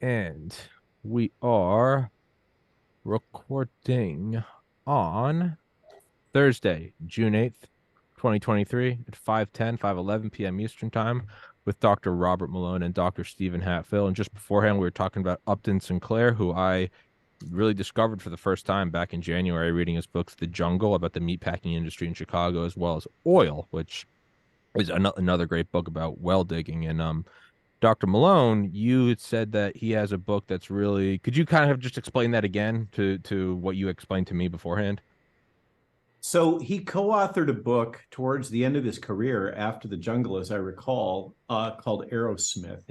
And we are recording on Thursday, June 8th, 2023 at 5:11 p.m. Eastern Time with Dr. Robert Malone and Dr. Stephen Hatfill. And just beforehand, we were talking about Upton Sinclair, who I really discovered for the first time back in January reading his books, The Jungle, about the meatpacking industry in Chicago, as well as Oil, which is another great book about well digging. And Dr. Malone, you had said that he has a book that's really. Could you kind of just explain that again to what you explained to me beforehand? So he co-authored a book towards the end of his career after The Jungle, as I recall, called Aerosmith,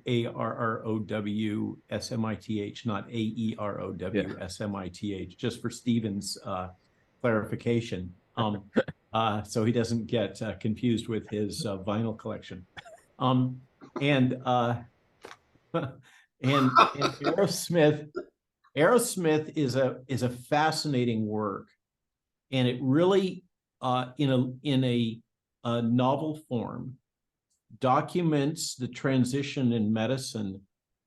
Arrowsmith, not Aerowsmith, just for Stephen's clarification. So he doesn't get confused with his vinyl collection. And Aerosmith is a fascinating work. And it really, in a novel form, documents the transition in medicine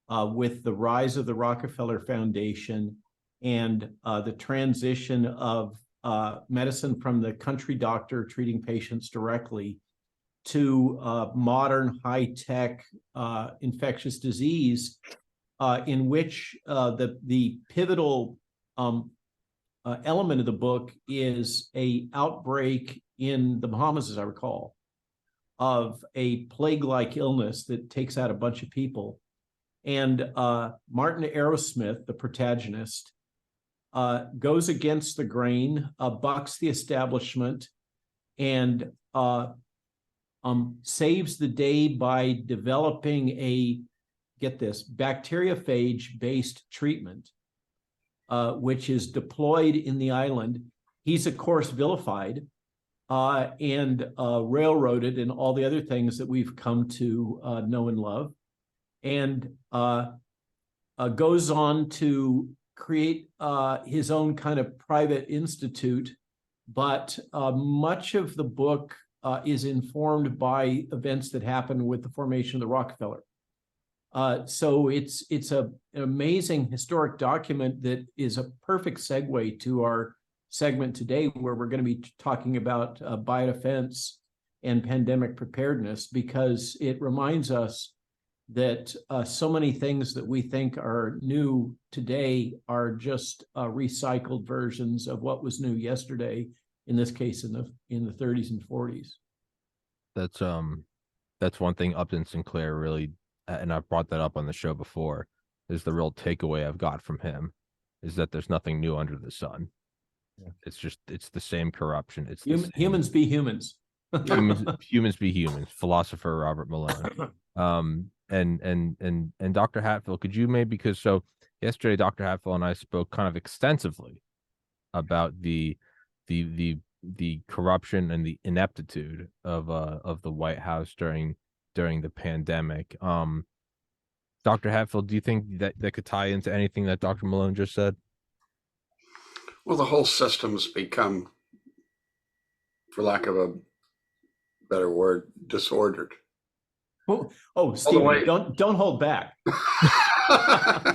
with the rise of the Rockefeller Foundation and the transition of medicine from the country doctor treating patients directly to modern high-tech infectious disease, in which the pivotal element of the book is a outbreak in the Bahamas, as I recall, of a plague-like illness that takes out a bunch of people. And Martin Aerosmith, the protagonist, goes against the grain, bucks the establishment, and saves the day by developing a, get this, bacteriophage-based treatment, which is deployed in the island. He's, of course, vilified and railroaded and all the other things that we've come to know and love, and goes on to create his own kind of private institute. But much of the book is informed by events that happened with the formation of the Rockefeller. So it's an amazing historic document that is a perfect segue to our segment today, where we're going to be talking about biodefense and pandemic preparedness, because it reminds us that so many things that we think are new today are just recycled versions of what was new yesterday, in this case in the 30s and 40s. That's one thing Upton Sinclair really, and I've brought that up on the show before, is the real takeaway I've got from him is that there's nothing new under the sun. Yeah. It's the same corruption. It's the same. Humans be humans. humans be humans. Philosopher Robert Malone. And Dr. Hatfill, could you maybe, because so yesterday Dr. Hatfill and I spoke kind of extensively about the corruption and the ineptitude of the White House during the pandemic. Dr. Hatfield, do you think that could tie into anything that Dr. Malone just said? Well, the whole system's become, for lack of a better word, disordered. Oh, Steve, don't hold back.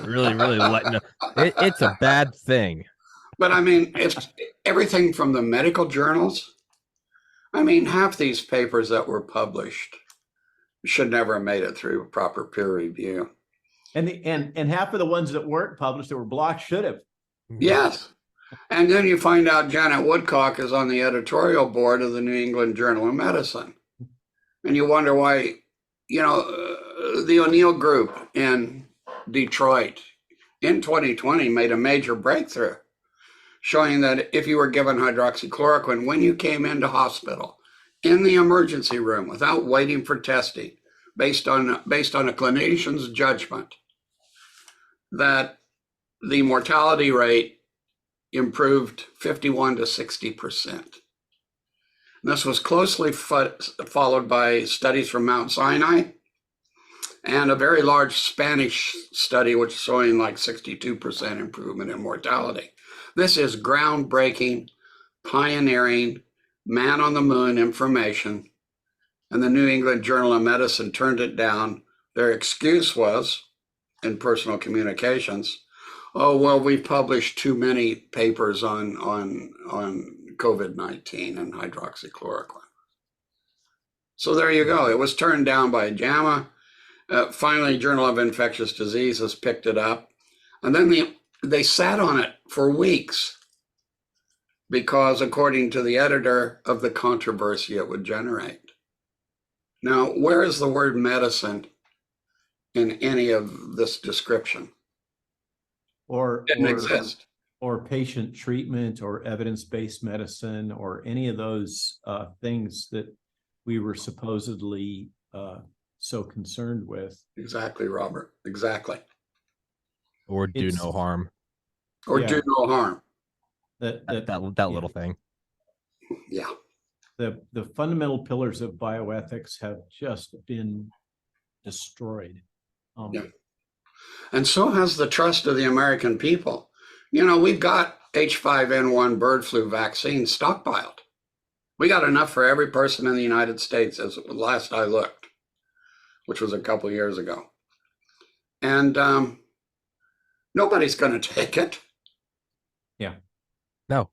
really letting it's a bad thing. But I mean, it's everything from the medical journals. I mean, half these papers that were published should never have made it through proper peer review. And half of the ones that weren't published that were blocked should have. Yes. And then you find out Janet Woodcock is on the editorial board of the New England Journal of Medicine. And you wonder why, the O'Neill Group in Detroit in 2020 made a major breakthrough, showing that if you were given hydroxychloroquine when you came into hospital in the emergency room without waiting for testing, based on a clinician's judgment, that the mortality rate improved 51 to 60%. This was closely followed by studies from Mount Sinai and a very large Spanish study, which is showing like 62% improvement in mortality. This is groundbreaking, pioneering, man on the moon information. And the New England Journal of Medicine turned it down Their excuse was, in personal communications, oh, well, we've published too many papers on COVID-19 and hydroxychloroquine. So there you go. It was turned down by JAMA. Finally, Journal of Infectious Diseases picked it up. And then they sat on it for weeks because, according to the editor, of the controversy it would generate. Now, where is the word medicine in any of this description? Didn't exist. Or patient treatment or evidence-based medicine or any of those things that we were supposedly so concerned with. Exactly, Robert. Exactly. Or do no harm. Or do no harm. That little thing. Yeah. The fundamental pillars of bioethics have just been destroyed. Yeah. And so has the trust of the American people. You know, we've got H5N1 bird flu vaccine stockpiled. We got enough for every person in the United States, as last I looked, which was a couple years ago. And nobody's going to take it. Yeah. No.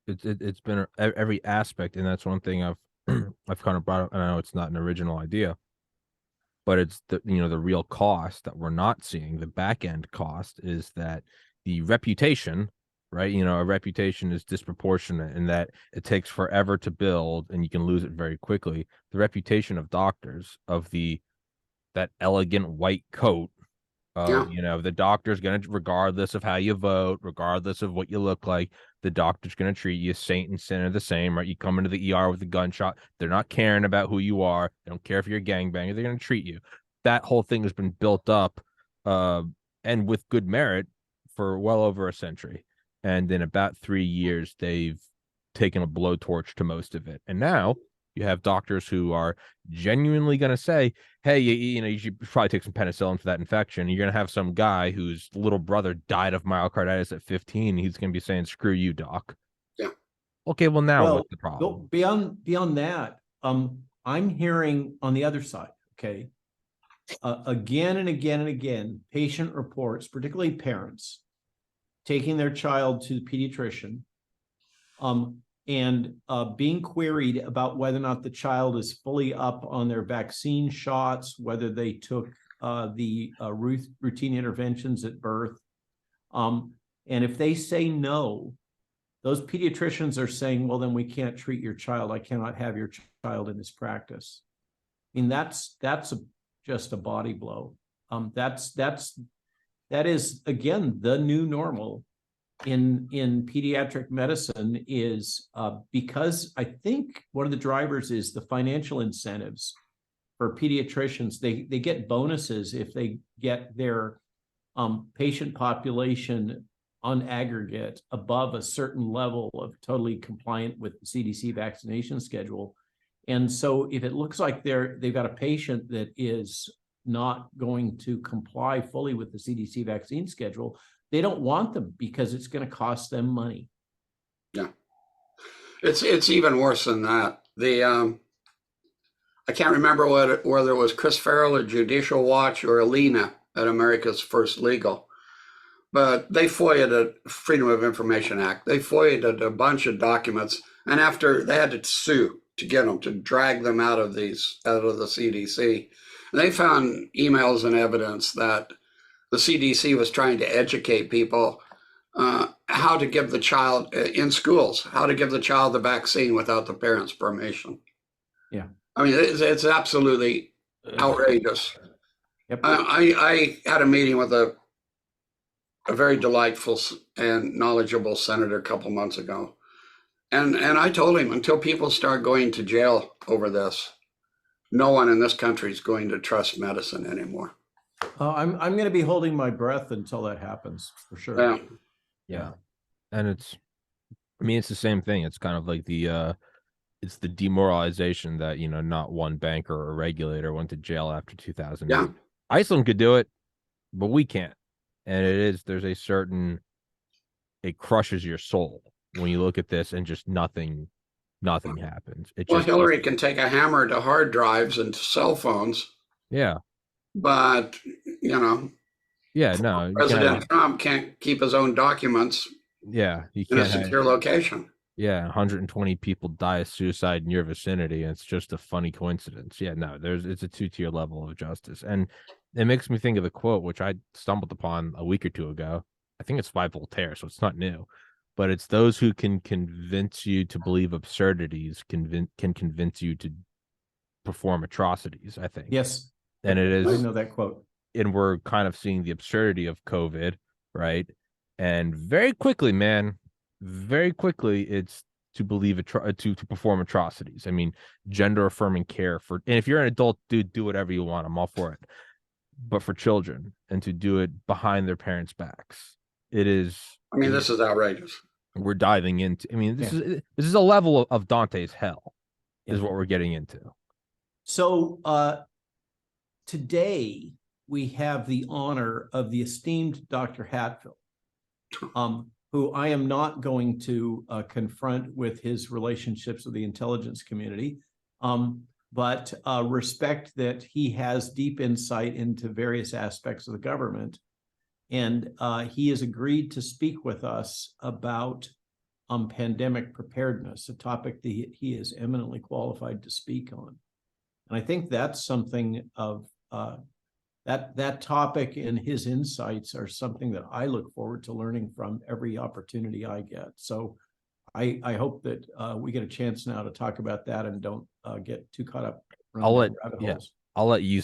It's been every aspect, and that's one thing I've kind of brought up. And I know it's not an original idea, but it's the real cost that we're not seeing. The back end cost is that the reputation, right? A reputation is disproportionate in that it takes forever to build, and you can lose it very quickly. The reputation of doctors, of that elegant white coat. The doctor's going to, regardless of how you vote, regardless of what you look like, the doctor's going to treat you. Saint and sinner the same, right? You come into the ER with a gunshot. They're not caring about who you are. They don't care if you're a gangbanger. They're going to treat you. That whole thing has been built up, and with good merit, for well over a century. And in about 3 years, they've taken a blowtorch to most of it. And now you have doctors who are genuinely going to say, hey, you should probably take some penicillin for that infection. You're going to have some guy whose little brother died of myocarditis at 15. He's going to be saying, screw you, doc. Yeah. Okay, well, now what's the problem? Beyond that, I'm hearing on the other side, okay, again and again and again, patient reports, particularly parents, taking their child to the pediatrician, and being queried about whether or not the child is fully up on their vaccine shots, whether they took the routine interventions at birth. And if they say no, those pediatricians are saying, well, then we can't treat your child. I cannot have your child in this practice. I mean, that's just a body blow. That is, again, the new normal in pediatric medicine, is because I think one of the drivers is the financial incentives for pediatricians. They get bonuses if they get their patient population on aggregate above a certain level of totally compliant with the CDC vaccination schedule. And so if it looks like they've got a patient that is not going to comply fully with the CDC vaccine schedule, they don't want them because it's going to cost them money. Yeah, it's even worse than that. I can't remember whether it was Chris Farrell at Judicial Watch or Alina at America's First Legal, but they FOIA'd a Freedom of Information Act. They FOIA'd a bunch of documents, and after they had to sue to get them, to drag them out of the CDC, and they found emails and evidence that the CDC was trying to educate people how to give the child in schools, how to give the child the vaccine without the parents' permission. Yeah. I mean, it's absolutely outrageous. Yep. I had a meeting with a very delightful and knowledgeable senator a couple months ago. And I told him, until people start going to jail over this, no one in this country is going to trust medicine anymore. I'm going to be holding my breath until that happens, for sure. Yeah. And it's the same thing. It's kind of like it's the demoralization that, not one banker or regulator went to jail after 2008. Yeah. Iceland could do it, but we can't. And it crushes your soul when you look at this and just nothing happens. Hillary can take a hammer to hard drives and to cell phones Yeah. But, you know, Yeah. No, you can't President Trump can't keep his own documents yeah, you in a can't have, secure location. yeah, 120 people die of suicide in your vicinity, and it's just a funny coincidence. Yeah, no, it's a two-tier level of justice. And it makes me think of the quote, which I stumbled upon a week or two ago. I think it's by Voltaire, so it's not new. But it's those who can convince you to believe absurdities can convince you to perform atrocities, I think. Yes. And it I is, know that quote. and we're kind of seeing the absurdity of COVID, right? And very quickly, man, very quickly, it's to believe to perform atrocities. I mean, gender affirming care for, and if you're an adult, dude, do whatever you want. I'm all for it. But for children, and to do it behind their parents' backs, it is. I mean, this is outrageous. We're diving into. I mean, Yeah. This is a level of Dante's hell, is Yeah. what we're getting into. So today we have the honor of the esteemed Dr. Hatfill, who I am not going to confront with his relationships with the intelligence community, but respect that he has deep insight into various aspects of the government. And he has agreed to speak with us about pandemic preparedness, a topic that he is eminently qualified to speak on. And I think that's something of that topic and his insights are something that I look forward to learning from every opportunity I get. So I hope that we get a chance now to talk about that and don't get too caught up. I'll let you I'll let you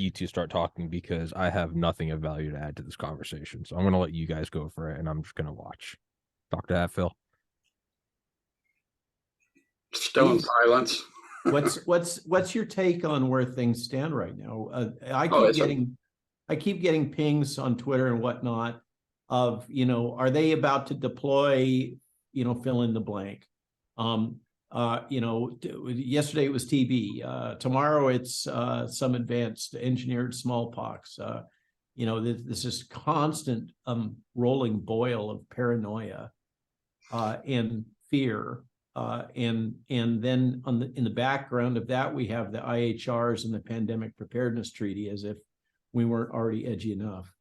two start talking, because I have nothing of value to add to this conversation. So I'm going to let you guys go for it, and I'm just going to watch. Dr. Hatfill. Stone silence. What's your take on where things stand right now? I keep getting pings on Twitter and whatnot of, are they about to deploy, fill in the blank. Yesterday it was TB. Tomorrow it's some advanced engineered smallpox. This is constant rolling boil of paranoia and fear. And then in the background of that, we have the IHRs and the Pandemic Preparedness Treaty, as if we weren't already edgy enough.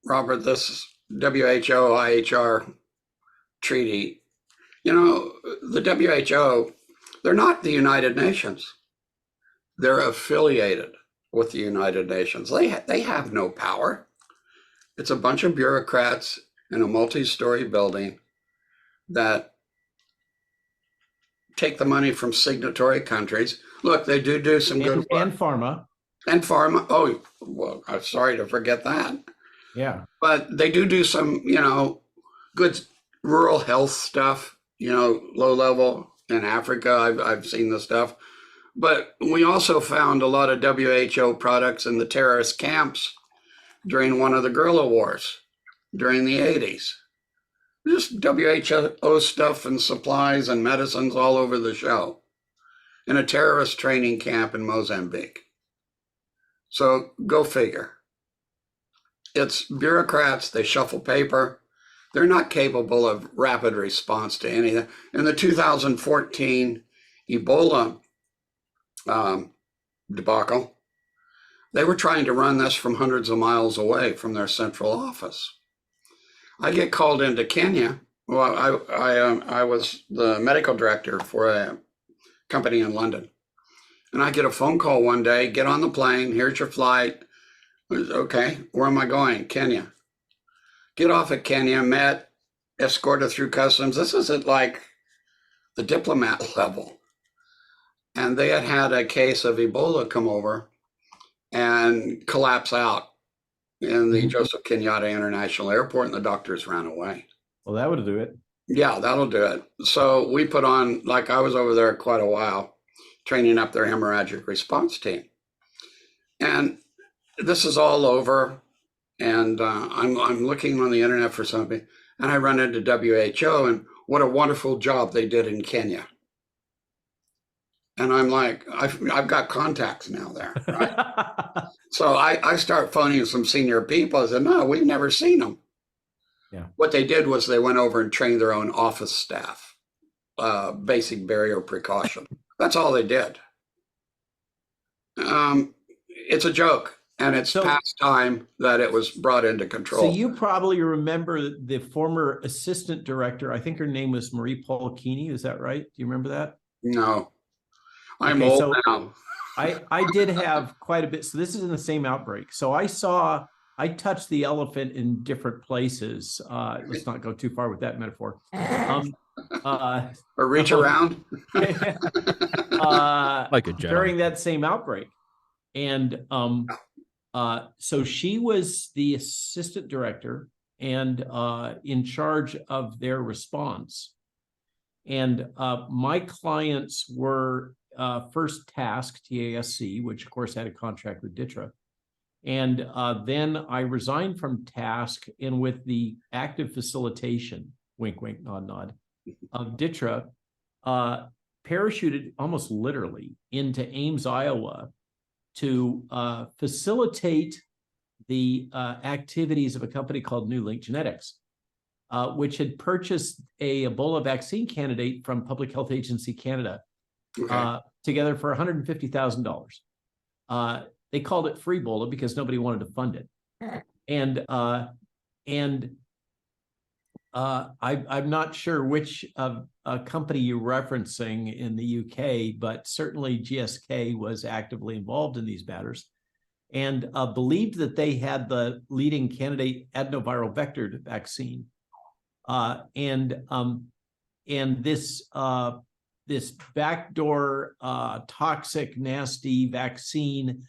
Robert, this WHO IHR treaty, the WHO, they're not the United Nations. They're affiliated with the United Nations. They have no power. It's a bunch of bureaucrats in a multi-story building that take the money from signatory countries. Look, they do some good work. And pharma. And pharma. Oh, well, I'm sorry to forget that. Yeah. But they do some, good rural health stuff, low level in Africa. I've seen the stuff. But we also found a lot of WHO products in the terrorist camps during one of the guerrilla wars during the 80s. Just WHO stuff and supplies and medicines all over the show in a terrorist training camp in Mozambique. So go figure. It's bureaucrats, they shuffle paper. They're not capable of rapid response to anything. In the 2014 Ebola debacle, they were trying to run this from hundreds of miles away from their central office. I get called into Kenya. Well, I was the medical director for a company in London. And I get a phone call one day, get on the plane, here's your flight. Okay, where am I going? Kenya. Get off at Kenya, met, escorted through customs. This is at like the diplomat level. And they had a case of Ebola come over and collapse out in the Joseph Kenyatta International Airport, and the doctors ran away. Well, that would do it. Yeah, that'll do it. So we put on, like I was over there quite a while, training up their hemorrhagic response team. And this is all over. And I'm looking on the internet for something, and I run into WHO, and what a wonderful job they did in Kenya. And I'm like, I've got contacts now there, right? So I start phoning some senior people. I said, no, we've never seen them. Yeah. What they did was they went over and trained their own office staff, basic barrier precaution. That's all they did. it's a joke, and it's past time that it was brought into control. So you probably remember the former assistant director. I think her name was Marie Paul Keeney. Is that right? Do you remember that? No, I'm Okay, old so now. I did have quite a bit. So this is in the same outbreak. So I touched the elephant in different places. Let's not go too far with that metaphor. Or reach around. Like a gentleman. During that same outbreak. And so she was the assistant director and in charge of their response. And my clients were first Task, TASC, which of course had a contract with DTRA. And then I resigned from Task, and with the active facilitation, wink, wink, nod, nod, of DTRA, parachuted almost literally into Ames, Iowa, to facilitate the activities of a company called New Link Genetics, which had purchased a Ebola vaccine candidate from Public Health Agency Canada, together for $150,000. They called it Free Ebola because nobody wanted to fund it. And I'm not sure which company you're referencing in the UK, but certainly GSK was actively involved in these matters and believed that they had the leading candidate adenoviral vector vaccine. And this backdoor toxic, nasty vaccine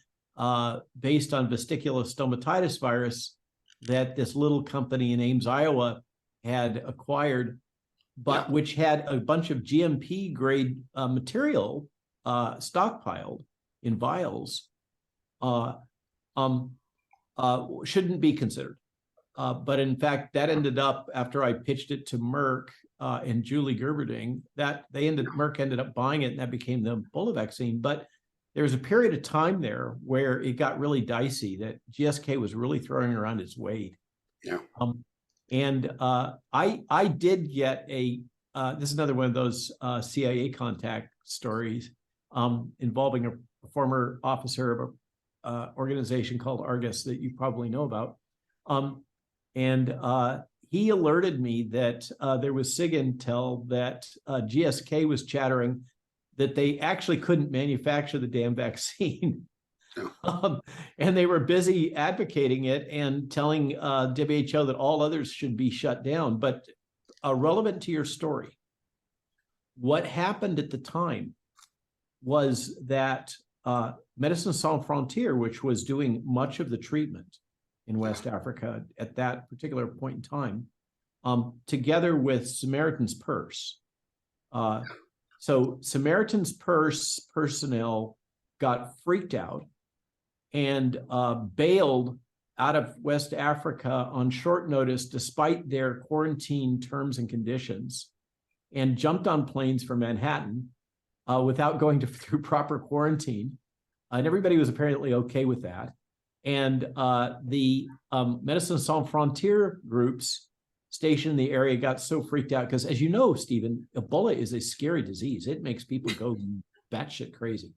based on vesicular stomatitis virus that this little company in Ames, Iowa had acquired, but which had a bunch of GMP grade material stockpiled in vials, shouldn't be considered. But in fact, that ended up, after I pitched it to Merck and Julie Gerberding, Merck ended up buying it, and that became the Ebola vaccine. But there was a period of time there where it got really dicey, that GSK was really throwing around its weight. Yeah. And I did get this is another one of those CIA contact stories involving a former officer of an organization called Argus that you probably know about. And he alerted me that there was SIG intel that GSK was chattering that they actually couldn't manufacture the damn vaccine. And they were busy advocating it and telling WHO that all others should be shut down. But relevant to your story, what happened at the time was that Médecins Sans Frontières, which was doing much of the treatment in West Africa at that particular point in time, together with Samaritan's Purse. So Samaritan's Purse personnel got freaked out and bailed out of West Africa on short notice, despite their quarantine terms and conditions, and jumped on planes for Manhattan without going through proper quarantine. And everybody was apparently okay with that. And the Médecins Sans Frontières groups stationed in the area got so freaked out because, as you know, Stephen, Ebola is a scary disease. It makes people go batshit crazy.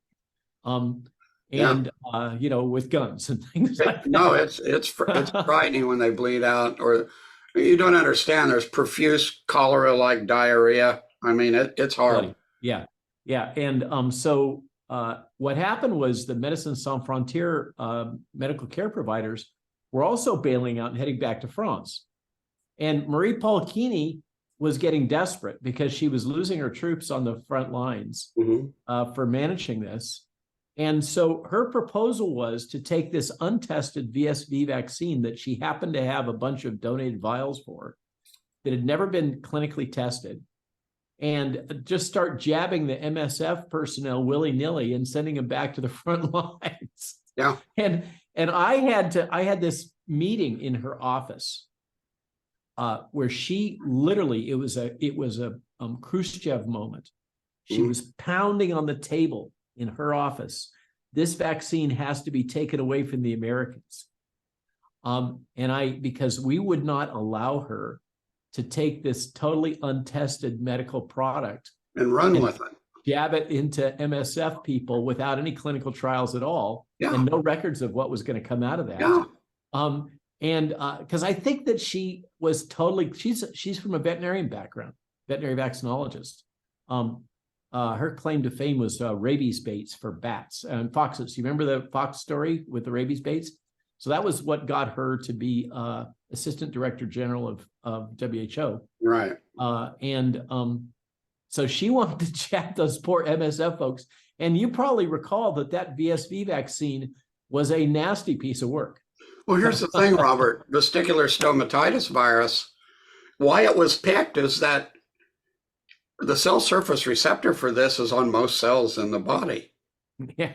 With guns and things like that. No, it's frightening when they bleed out, or you don't understand. There's profuse cholera-like diarrhea. I mean, it's horrible. Yeah. And so what happened was the Médecins Sans Frontières medical care providers were also bailing out and heading back to France. And Marie Paul Keeney was getting desperate because she was losing her troops on the front lines for managing this. And so her proposal was to take this untested VSV vaccine that she happened to have a bunch of donated vials for that had never been clinically tested, and just start jabbing the MSF personnel willy-nilly and sending them back to the front lines. Yeah. And I had this meeting in her office where she literally, it was a Khrushchev moment. She was pounding on the table in her office. This vaccine has to be taken away from the Americans. Because we would not allow her to take this totally untested medical product and run with it. jab it into MSF people without any clinical trials at all, and no records of what was going to come out of that. And because I think that she was totally, she's from a veterinarian background, veterinary vaccinologist. Her claim to fame was rabies baits for bats and foxes. You remember the fox story with the rabies baits? So that was what got her to be Assistant Director General of WHO. Right. So she wanted to jab those poor MSF folks. And you probably recall that VSV vaccine was a nasty piece of work. Well, here's the thing, Robert. Vesicular stomatitis virus, why it was picked is that the cell surface receptor for this is on most cells in the body. Yeah.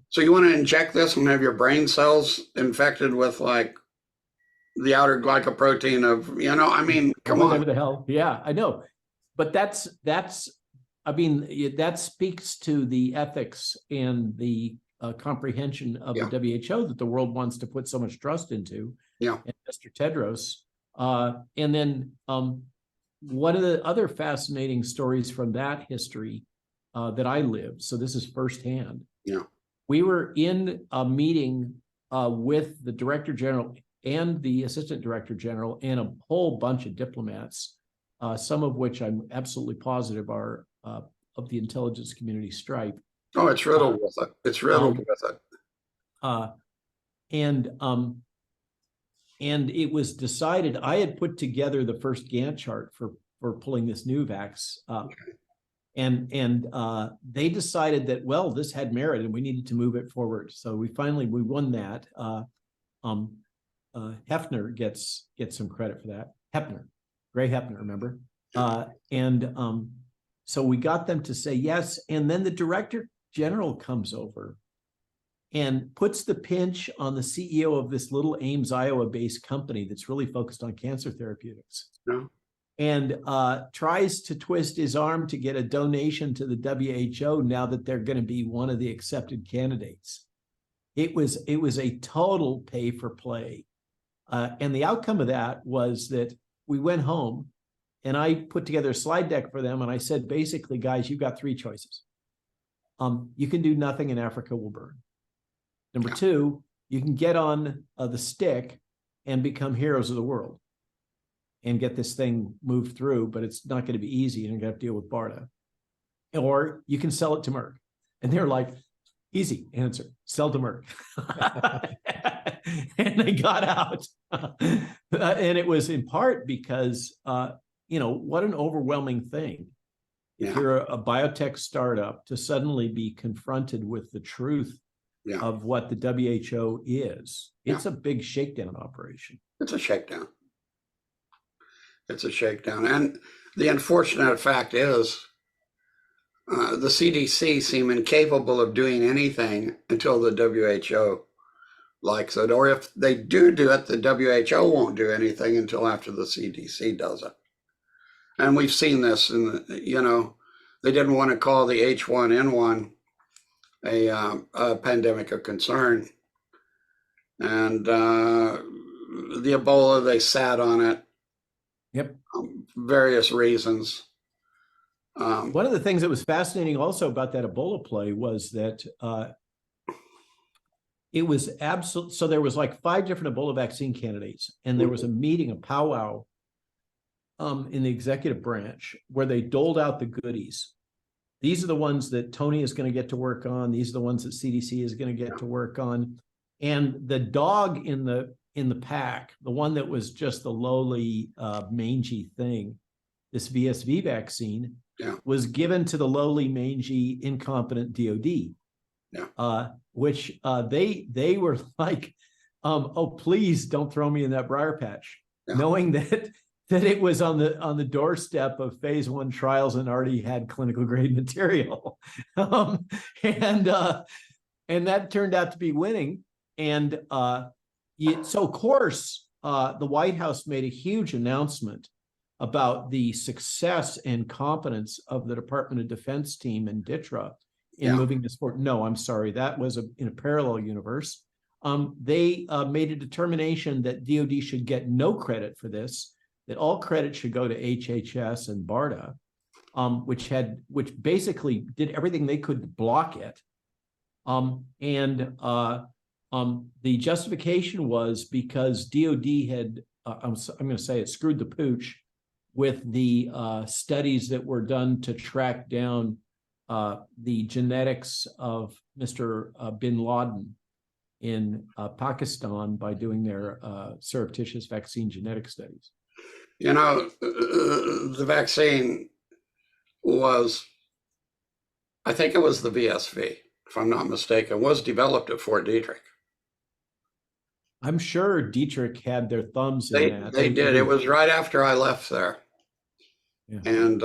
So you want to inject this and have your brain cells infected with like the outer glycoprotein of, I mean, come on. Whatever the hell. Yeah, I know. But that speaks to the ethics and the comprehension of the WHO that the world wants to put so much trust into. Yeah. And Mr. Tedros. And then one of the other fascinating stories from that history that I lived, so this is firsthand. Yeah. We were in a meeting with the Director General and the Assistant Director General and a whole bunch of diplomats, some of which I'm absolutely positive are of the intelligence community stripe. Oh, it's riddled with it. It's riddled with it. And it was decided, I had put together the first Gantt chart for pulling this new vax up. Okay. And they decided that, well, this had merit and we needed to move it forward. So we won that. Hefner gets some credit for that. Gray Hefner, remember? So we got them to say yes. And then the Director General comes over and puts the pinch on the CEO of this little Ames, Iowa-based company that's really focused on cancer therapeutics. No. And tries to twist his arm to get a donation to the WHO now that they're going to be one of the accepted candidates. It was a total pay for play. And the outcome of that was that we went home and I put together a slide deck for them. And I said, basically, guys, you've got three choices. You can do nothing and Africa will burn. Number two, you can get on the stick and become heroes of the world and get this thing moved through, but it's not going to be easy and you're going to have to deal with BARDA. Or you can sell it to Merck. And they're like, easy answer, sell to Merck. And they got out. And it was in part because, what an overwhelming thing. If you're a biotech startup to suddenly be confronted with the truth of what the WHO is, it's a big shakedown operation. It's a shakedown. It's a shakedown. And the unfortunate fact is the CDC seem incapable of doing anything until the WHO likes it. Or if they do it, the WHO won't do anything until after the CDC does it. And we've seen this in they didn't want to call the H1N1 a pandemic of concern. And the Ebola, they sat on it. Yep. Various reasons. One of the things that was fascinating also about that Ebola play was that it was absolute. So there was like 5 different Ebola vaccine candidates, and there was a meeting, a powwow in the executive branch where they doled out the goodies. These are the ones that Tony is going to get to work on. These are the ones that CDC is going to get to work on. And the dog in the pack, the one that was just the lowly mangy thing, this VSV vaccine, was given to the lowly mangy incompetent DOD, which they were like, oh, please don't throw me in that briar patch, knowing that it was on the doorstep of phase 1 trials and already had clinical grade material. And that turned out to be winning. And so, of course, the White House made a huge announcement about the success and competence of the Department of Defense team and DITRA in moving this forward. No, I'm sorry. That was in a parallel universe. They made a determination that DOD should get no credit for this, that all credit should go to HHS and BARDA. which basically did everything they could to block it. The justification was because DOD had, I'm going to say it, screwed the pooch with the studies that were done to track down the genetics of Mr. Bin Laden in Pakistan by doing their surreptitious vaccine genetic studies. You know, the vaccine was, I think it was the VSV, if I'm not mistaken, was developed at Fort Detrick. I'm sure Dietrich had their thumbs in that. They did. It was right after I left there. Yeah. And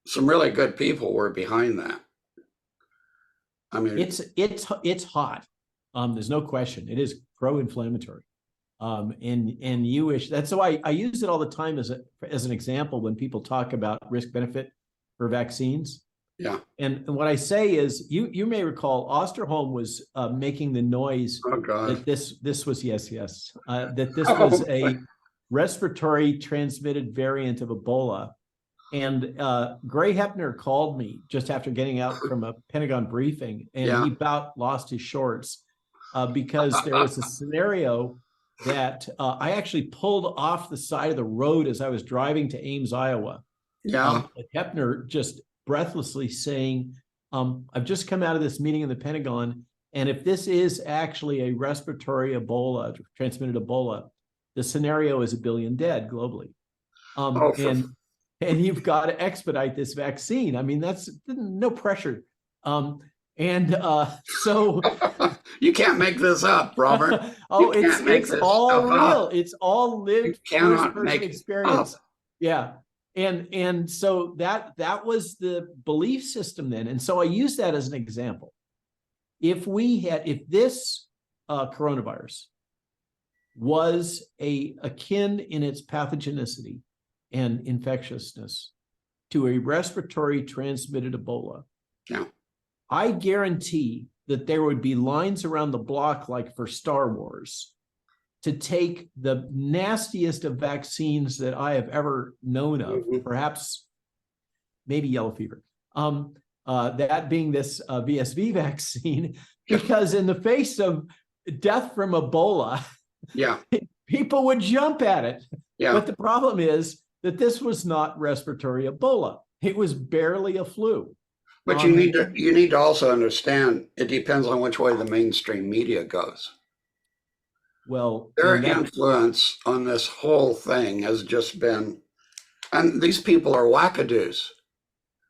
some really good people were behind that. I mean, it's hot. There's no question. It is pro-inflammatory. And you wish, that's why I use it all the time as an example when people talk about risk benefit for vaccines. Yeah. And what I say is, you may recall Osterholm was making the noise that this was that this was a respiratory transmitted variant of Ebola. And Gray Hepner called me just after getting out from a Pentagon briefing, and he about lost his shorts because there was a scenario that I actually pulled off the side of the road as I was driving to Ames, Iowa. Yeah. Hepner just breathlessly saying, I've just come out of this meeting in the Pentagon, and if this is actually a respiratory Ebola, transmitted Ebola, the scenario is 1 billion dead globally. And you've got to expedite this vaccine. I mean, that's no pressure. So you can't make this up, Robert. It's all real. It's all lived first-person experience. Yeah. And so that was the belief system then. And so I use that as an example. If this coronavirus was akin in its pathogenicity and infectiousness to a respiratory transmitted Ebola, I guarantee that there would be lines around the block like for Star Wars to take the nastiest of vaccines that I have ever known of, perhaps maybe yellow fever, that being this VSV vaccine, because in the face of death from Ebola, people would jump at it. But the problem is that this was not respiratory Ebola. It was barely a flu. But you need to also understand, it depends on which way the mainstream media goes. Well, their influence on this whole thing has just been, and these people are wackadoos.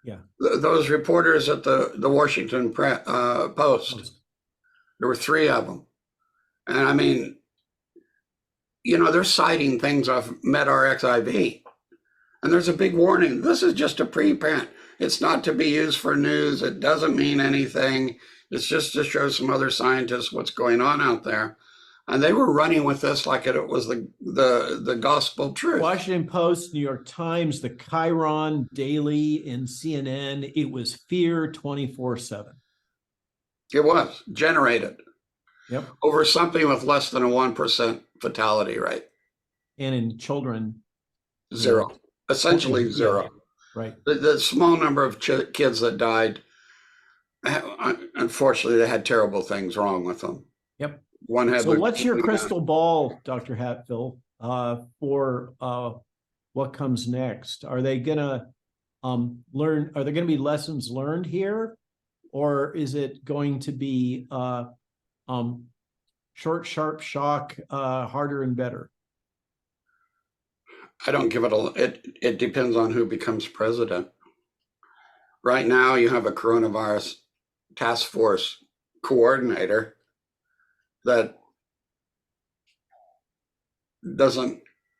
Yeah. Those reporters at the Washington Post, there were 3 of them. And I mean, you know, they're citing things off MedRxiv. And there's a big warning. This is just a preprint. It's not to be used for news. It doesn't mean anything. It's just to show some other scientists what's going on out there. And they were running with this like it was the gospel truth. Washington Post, New York Times, the Chiron Daily, and CNN. It was fear 24/7. It was generated. Yep. Over something with less than a 1% fatality rate. And in children, 0. Essentially 0. Right. The small number of kids that died, unfortunately, they had terrible things wrong with them. Yep. One had. So what's your crystal ball, Dr. Hatfill, for what comes next? Are they gonna learn? Are there going to be lessons learned here, or is it going to be short, sharp shock, harder and better? I don't give it it depends on who becomes president. Right now, you have a coronavirus task force coordinator that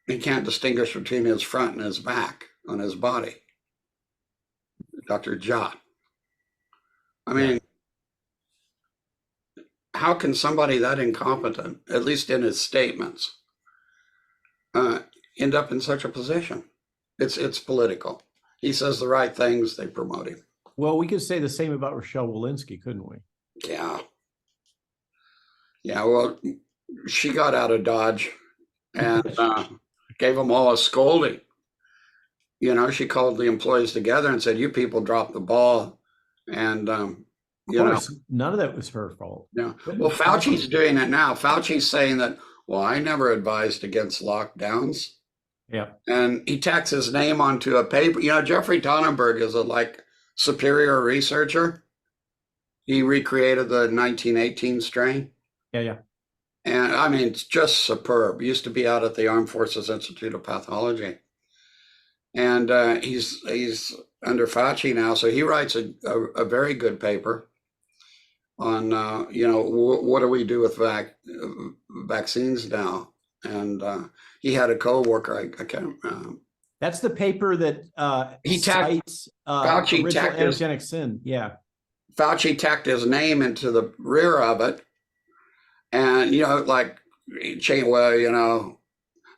he can't distinguish between his front and his back on his body. Dr. Jha. I mean, how can somebody that incompetent, at least in his statements, end up in such a position? It's political. He says the right things, they promote him. Well, we could say the same about Rochelle Walensky, couldn't we? Yeah. Yeah, well, she got out of Dodge and gave them all a scolding. You know, she called the employees together and said, "You people dropped the ball," and Of course, none of that was her fault. yeah. Well, Fauci's doing it now. Fauci's saying that, well, I never advised against lockdowns. Yeah. And he tacks his name onto a paper. You know, Jeffrey Tonnenberg is a superior researcher. He recreated the 1918 strain. Yeah. And I mean, it's just superb. He used to be out at the Armed Forces Institute of Pathology. And he's under Fauci now. So he writes a very good paper on, what do we do with vaccines now? And he had a coworker, I can't. That's the paper that he cites Fauci original tacked his, antigenic sin. Yeah. Fauci tacked his name into the rear of it, and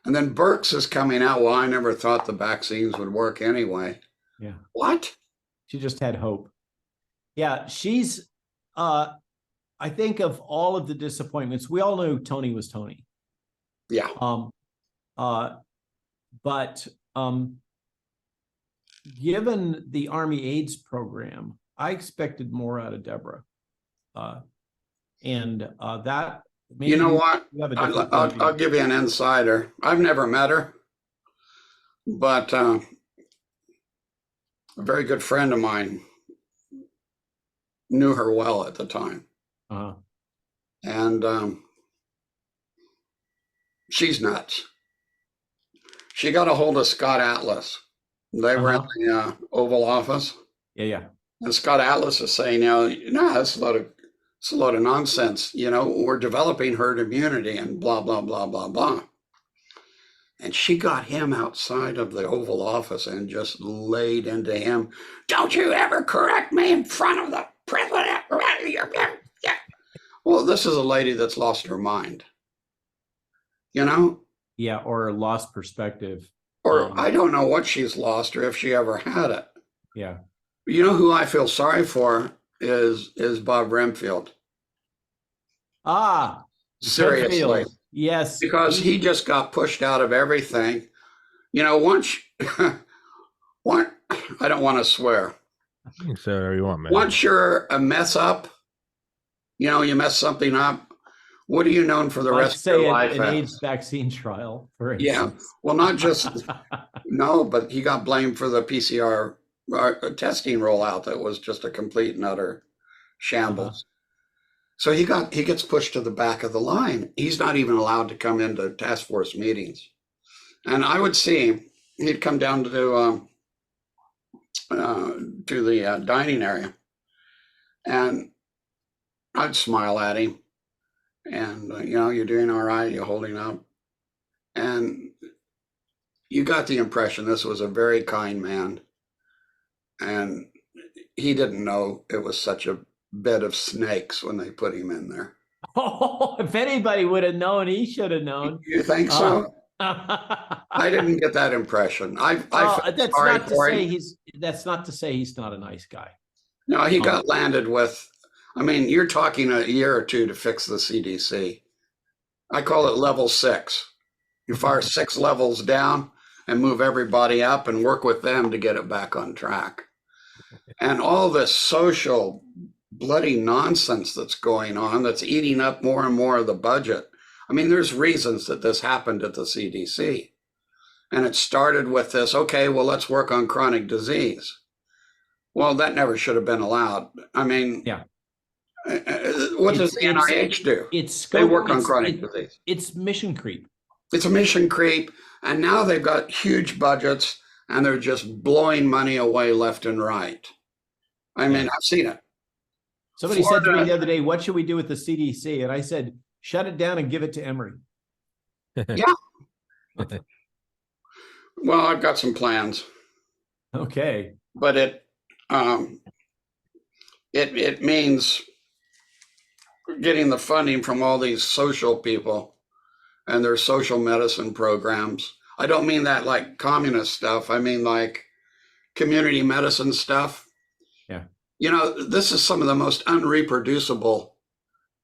and then Birx is coming out. Well, I never thought the vaccines would work anyway. Yeah. What? She just had hope. Yeah, she's. I think of all of the disappointments, we all knew Tony was Tony. Yeah. But given the Army AIDS program, I expected more out of Deborah. And that maybe you know what? I'll I'll give you an insider. I've never met her, but a very good friend of mine knew her well at the time. And she's nuts. She got a hold of Scott Atlas. They were in the Oval Office. Yeah. And Scott Atlas is saying, that's a lot of nonsense. We're developing herd immunity and blah, blah, blah, blah, blah. And she got him outside of the Oval Office and just laid into him. Don't you ever correct me in front of the president. Well, this is a lady that's lost her mind. Yeah, or lost perspective. Or I don't know what she's lost or if she ever had it. Yeah. You know who I feel sorry for is Bob Remfield. Seriously. Remfield. Yes. Because he just got pushed out of everything. Once I don't want to swear. You can say whatever you want, man. Once you're a mess up, you mess something up, what are you known for the rest of your life? An AIDS vaccine trial, for instance. Yeah. Well, not just, no, but he got blamed for the PCR testing rollout that was just a complete and utter shambles. So he gets pushed to the back of the line. He's not even allowed to come into task force meetings. And I would see him, he'd come down to the dining area, and I'd smile at him. And, you're doing all right, you're holding up. And you got the impression this was a very kind man. And he didn't know it was such a bed of snakes when they put him in there. Oh, if anybody would have known, he should have known. You think so? I didn't get that impression. That's not to say he's not a nice guy. No, he got landed with, you're talking a year or two to fix the CDC. I call it level 6. You fire 6 levels down and move everybody up and work with them to get it back on track. And all this social bloody nonsense that's going on, that's eating up more and more of the budget. There's reasons that this happened at the CDC. And it started with this, okay, well, let's work on chronic disease. Well, that never should have been allowed. Yeah. What does the NIH do? They work on chronic disease. It's mission creep. It's a mission creep. And now they've got huge budgets and they're just blowing money away left and right. I've seen it. Somebody said to me the other day, what should we do with the CDC? And I said, shut it down and give it to Emory. Yeah. Well, I've got some plans. Okay. But it means getting the funding from all these social people and their social medicine programs. I don't mean that like communist stuff. I mean like community medicine stuff. Yeah. This is some of the most unreproducible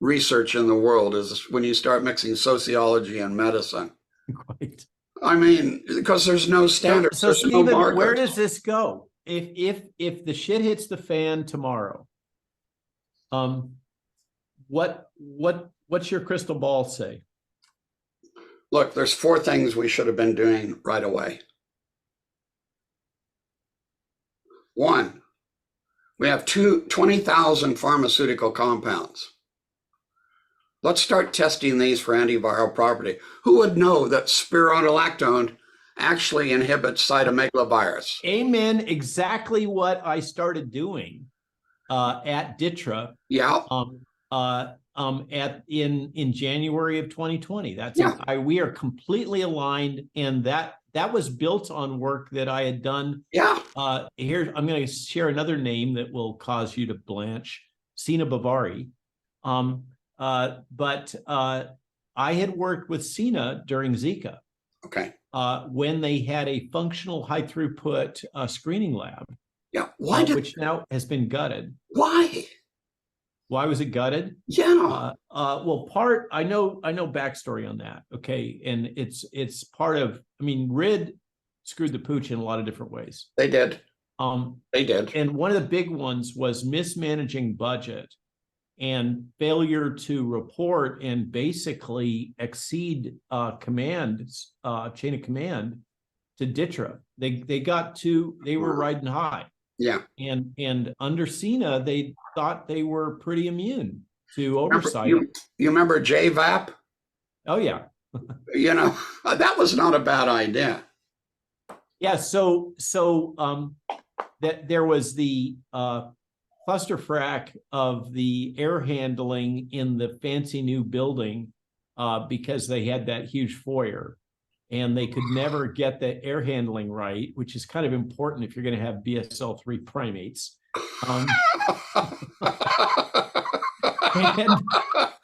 research in the world is when you start mixing sociology and medicine. Quite. I mean, because there's no standard, So there's no Stephen, where markers. does this go? If the shit hits the fan tomorrow, what's your crystal ball say? Look, there's 4 things we should have been doing right away. 1, we have 20,000 pharmaceutical compounds. Let's start testing these for antiviral property. Who would know that spironolactone actually inhibits cytomegalovirus? Amen. Exactly what I started doing at DITRA. Yeah. In January of 2020. That's Yeah. we are completely aligned, and that was built on work that I had done. Yeah. Here, I'm going to share another name that will cause you to blanch, Sina Bavari. But I had worked with Sina during Zika. Okay. When they had a functional high throughput screening lab. Yeah. Why which now has been gutted. Why? Why was it gutted? Yeah. Well, I know backstory on that. Okay. And it's part of, I mean, RID screwed the pooch in a lot of different ways. They did. They did. And one of the big ones was mismanaging budget and failure to report and basically exceed chain of command to DITRA. They were riding high. Yeah. And under Sina, they thought they were pretty immune to oversight. You remember JVAP? Oh, yeah. You know, that was not a bad idea. Yeah. So that there was the cluster frack of the air handling in the fancy new building because they had that huge foyer. And they could never get the air handling right, which is kind of important if you're going to have BSL-3 primates.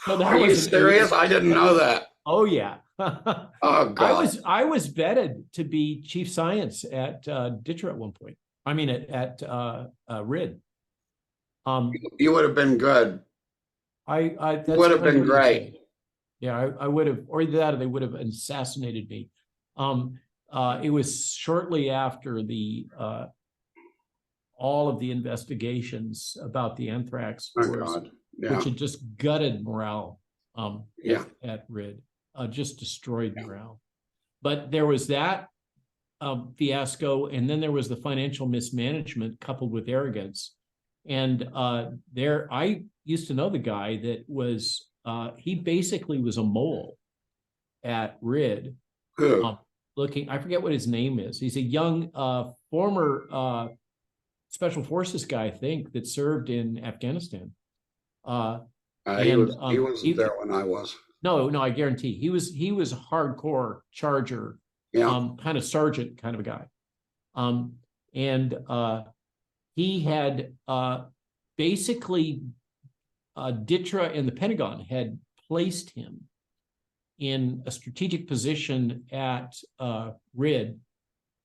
Are you serious? I didn't know that. Oh, yeah. Oh, God. I was vetted to be chief science at DITRA at one point. I mean, at RID. You would have been good. That would have been great. Yeah, I would have, or that, or they would have assassinated me. It was shortly after all of the investigations about the anthrax spores, which had just gutted morale at RID, just destroyed morale. But there was that fiasco, and then there was the financial mismanagement coupled with arrogance. And I used to know the guy that was, he basically was a mole at RID. I forget what his name is. He's a young former special forces guy, I think, that served in Afghanistan. He wasn't there when I was. No, I guarantee he was a hardcore charger, kind of sergeant kind of a guy. He had basically DITRA and the Pentagon had placed him in a strategic position at RID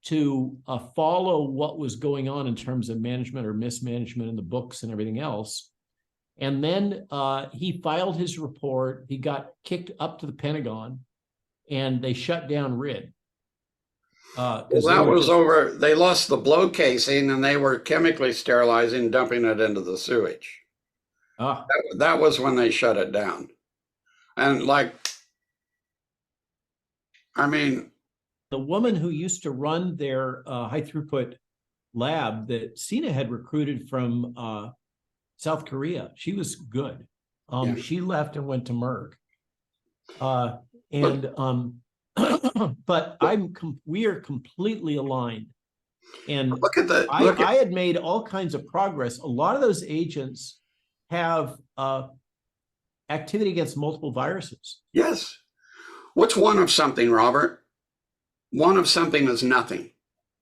to follow what was going on in terms of management or mismanagement in the books and everything else. And then he filed his report. He got kicked up to the Pentagon, and they shut down RID. Well, that was over. They lost the blow casing, and they were chemically sterilizing, dumping it into the sewage. That was when they shut it down. And the woman who used to run their high throughput lab that Sina had recruited from South Korea, she was good. She left and went to Merck. But we are completely aligned. And I had made all kinds of progress. A lot of those agents have activity against multiple viruses. Yes. What's one of something, Robert? One of something is nothing.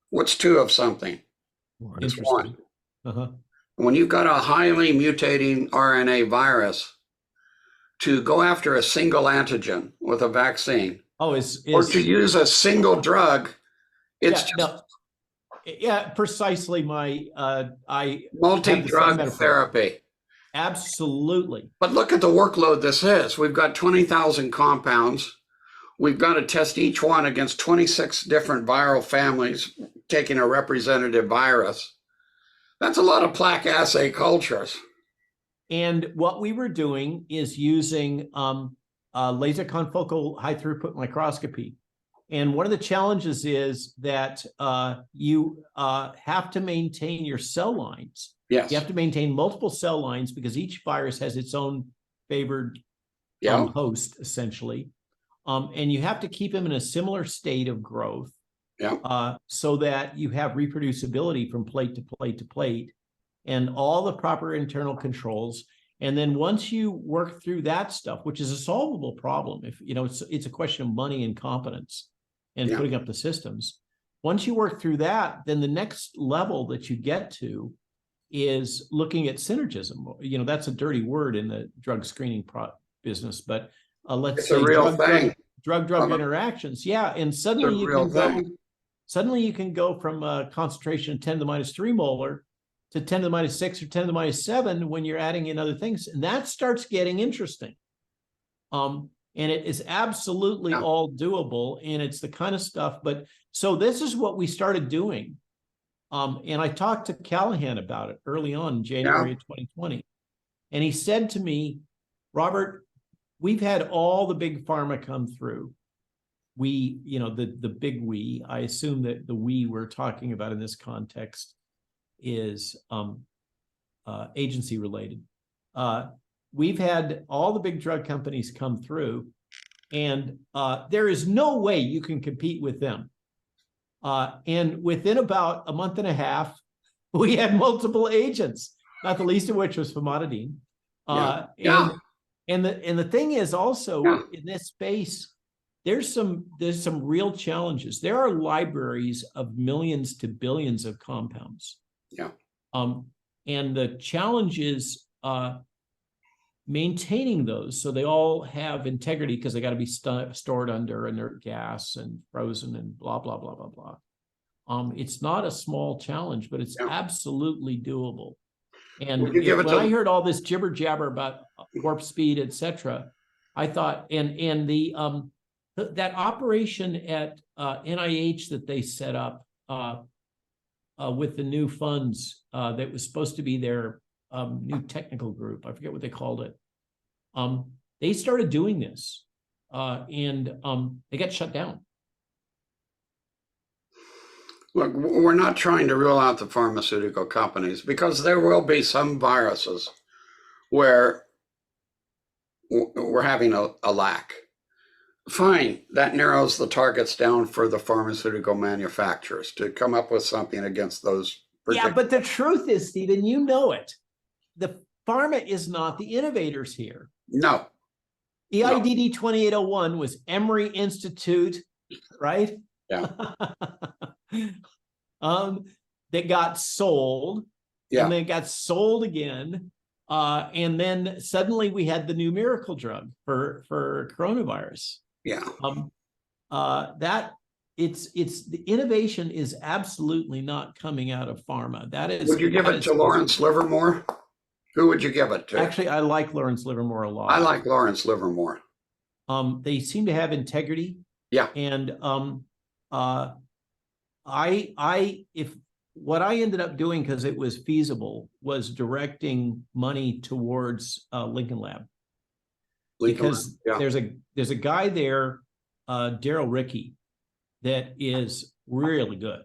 What's two of something? It's one. When you've got a highly mutating RNA virus, to go after a single antigen with a vaccine, or to use a single drug, precisely multi-drug therapy. Absolutely. But look at the workload this is. We've got 20,000 compounds. we've got to test each one against 26 different viral families, taking a representative virus. That's a lot of plaque assay cultures. And what we were doing is using laser confocal high throughput microscopy. And one of the challenges is that you have to maintain your cell lines. Yes. You have to maintain multiple cell lines because each virus has its own favored host, essentially. And you have to keep them in a similar state of growth so that you have reproducibility from plate to plate to plate and all the proper internal controls. And then once you work through that stuff, which is a solvable problem, if you know, it's a question of money and competence and putting up the systems. Once you work through that, then the next level that you get to is looking at synergism. You know, that's a dirty word in the drug screening business, but let's say drug interactions. Yeah, and suddenly you can go from a concentration of 10 to the minus 3 molar to 10 to the minus 6 or 10 to the minus 7 when you're adding in other things, and that starts getting interesting. And it is absolutely all doable, and it's the kind of stuff. But so this is what we started doing. And I talked to Callahan about it early on in January of 2020. And he said to me, Robert, we've had all the big pharma come through. We, you know, the big we, I assume that the we we're talking about in this context is agency related. We've had all the big drug companies come through, and there is no way you can compete with them. And within about a month and a half, we had multiple agents, not the least of which was famotidine. And the thing is also in this space, there's some real challenges. There are libraries of millions to billions of compounds. And the challenge is maintaining those so they all have integrity, because they got to be stored under inert gas and frozen and blah, blah, blah, blah, blah. It's not a small challenge, but it's absolutely doable. And when I heard all this jibber jabber about warp speed, etc., I thought, and the that operation at NIH that they set up with the new funds that was supposed to be their new technical group, I forget what they called it. They started doing this, and they got shut down. Look, we're not trying to rule out the pharmaceutical companies, because there will be some viruses where we're having a lack. Fine, that narrows the targets down for the pharmaceutical manufacturers to come up with something against those. Yeah, but the truth is, Stephen, you know it. The pharma is not the innovators here. No. EIDD 2801 was Emory Institute, right? Yeah. That got sold, and then got sold again, and then suddenly we had the new miracle drug for coronavirus. Yeah. That it's the innovation is absolutely not coming out of pharma. That is. Would you give it to Lawrence Livermore? Who would you give it to? Actually, I like Lawrence Livermore a lot. I like Lawrence Livermore. They seem to have integrity. Yeah. And if what I ended up doing, because it was feasible, was directing money towards Lincoln Lab. Because there's a guy there, Daryl Rickey, that is really good,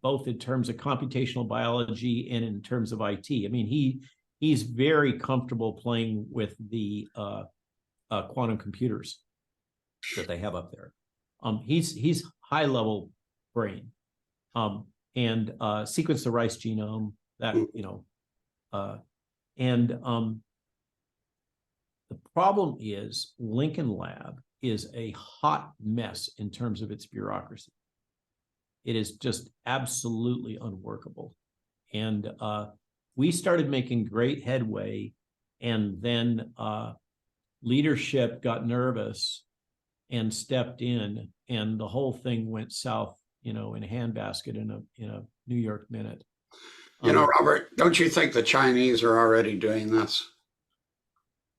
both in terms of computational biology and in terms of IT. I mean, he's very comfortable playing with the quantum computers that they have up there. He's high level brain, and sequence the rice genome. That the problem is Lincoln Lab is a hot mess in terms of its bureaucracy. It is just absolutely unworkable. And we started making great headway, and then leadership got nervous and stepped in, and the whole thing went south, in a handbasket in a New York minute. Robert, don't you think the Chinese are already doing this?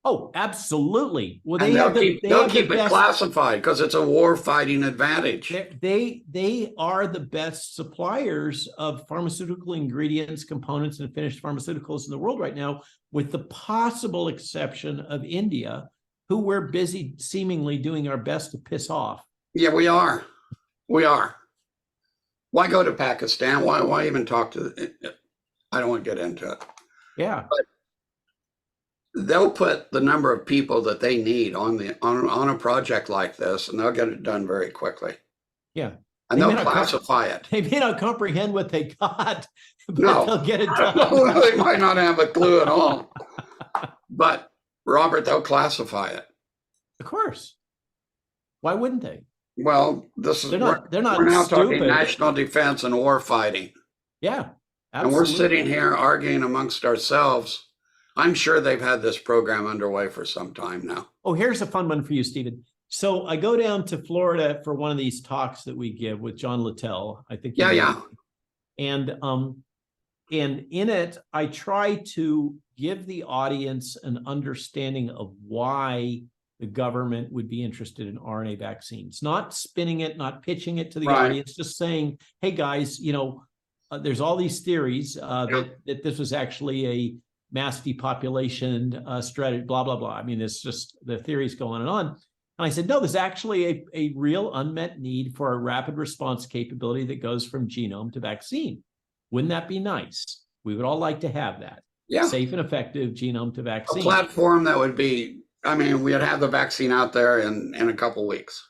Oh, absolutely. Well, And they have the they'll have keep the it best. classified because it's a war fighting advantage. They are the best suppliers of pharmaceutical ingredients, components, and finished pharmaceuticals in the world right now, with the possible exception of India, who we're busy seemingly doing our best to piss off. Yeah, we are. We are. Why go to Pakistan? Why even talk to? I don't want to get into it. Yeah. They'll put the number of people that they need on a project like this, and they'll get it done very quickly. Yeah. And they'll classify it. They may not comprehend what they got, but No. they'll get it done. They might not have a clue at all. But Robert, they'll classify it. Of course. Why wouldn't they? Well, this is they're not we're now stupid. talking national defense and war fighting. Yeah. Absolutely. And we're sitting here arguing amongst ourselves. I'm sure they've had this program underway for some time now. Oh, here's a fun one for you, Stephen. So I go down to Florida for one of these talks that we give with John Littell. I think. Yeah. And in it, I try to give the audience an understanding of why the government would be interested in RNA vaccines, not spinning it, not pitching it to the audience, just saying, hey guys, there's all these theories that this was actually a mass depopulation strategy, blah, blah, blah. I mean, it's just the theories go on. And I said, no, there's actually a real unmet need for a rapid response capability that goes from genome to vaccine. Wouldn't that be nice? We would all like to have that. Yeah. Safe and effective genome to vaccine. A platform that would be, we'd have the vaccine out there in a couple of weeks.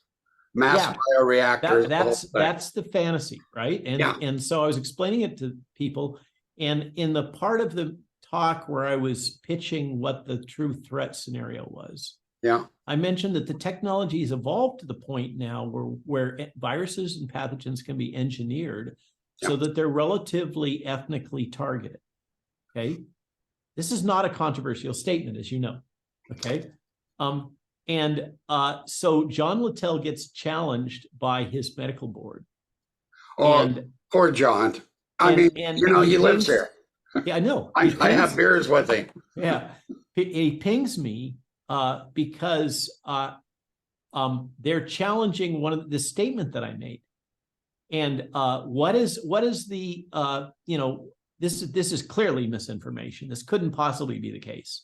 Mass bioreactors. That's the fantasy, right? And so I was explaining it to people, and in the part of the talk where I was pitching what the true threat scenario was, I mentioned that the technology has evolved to the point now where viruses and pathogens can be engineered so that they're relatively ethnically targeted. Okay, this is not a controversial statement, as you know. Okay. So John Littell gets challenged by his medical board. Oh, poor John. He lives here. Yeah, I know. I have beers with him. Yeah. He pings me because they're challenging the statement that I made. And what is the, this is clearly misinformation. This couldn't possibly be the case.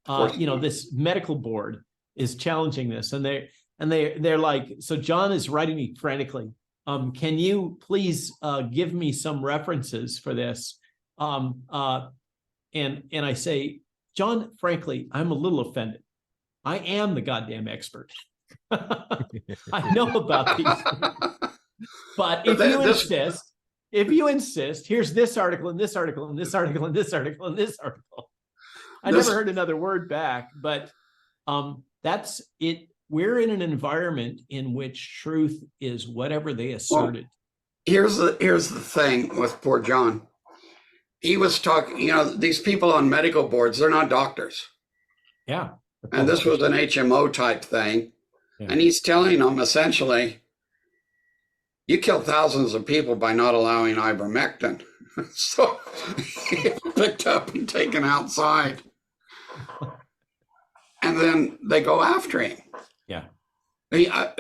This medical board is challenging this, and they're like, so John is writing me frantically. Can you please give me some references for this? And I say, John, frankly, I'm a little offended. I am the goddamn expert. I know about these things. But if you insist, here's this article and this article and this article and this article and this article. I never heard another word back, but that's it. We're in an environment in which truth is whatever they asserted. Well, here's the thing with poor John. He was talking, these people on medical boards, they're not doctors. Yeah. And this was an HMO type thing. Yeah. And he's telling them essentially, you kill thousands of people by not allowing ivermectin. So he picked up and taken outside. And then they go after him. Yeah.